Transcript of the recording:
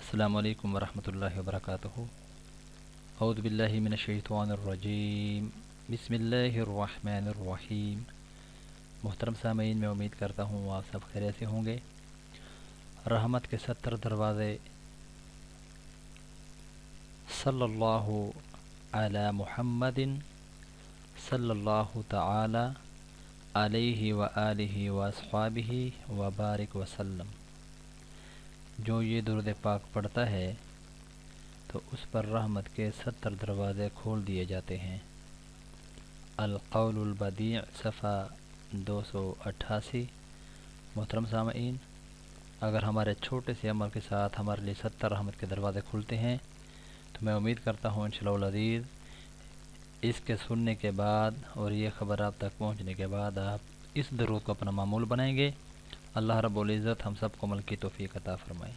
अस्सलामुअलैकुम वरहमतुल्लाहि वबरकातुहू। औज़ु बिल्लाहि मिनश शैतानिर रजीम। बिस्मिल्लाहिर्रहमानिर्रहीम। मोहतरम सामीन, मैं उम्मीद करता हूँ आप सब खैरियत से होंगे। रहमत के 70 दरवाज़े सल्लल्लाहु अला मुहम्मदिन सल्लल्लाहु तआला अलैहि व आलिहि व अस्हाबिहि व बारिक वसल्लम। जो ये दुरूद पाक पढ़ता है तो उस पर रहमत के 70 दरवाज़े खोल दिए जाते हैं। अल-क़ौलुल बदी' सफ़ा 288। मोहतरम सामीन, अगर हमारे छोटे से अमल के साथ हमारे लिए 70 रहमत के दरवाज़े खुलते हैं तो मैं उम्मीद करता हूँ इंशाअल्लाह अज़ीज़ इसके सुनने के बाद और ये ख़बर आप तक पहुँचने के बाद आप इस दरूद को अपना मामूल बनाएंगे। अल्लाह रब्बुल इज़्ज़त हम सबको अमल की तौफ़ीक़ अता फ़रमाए।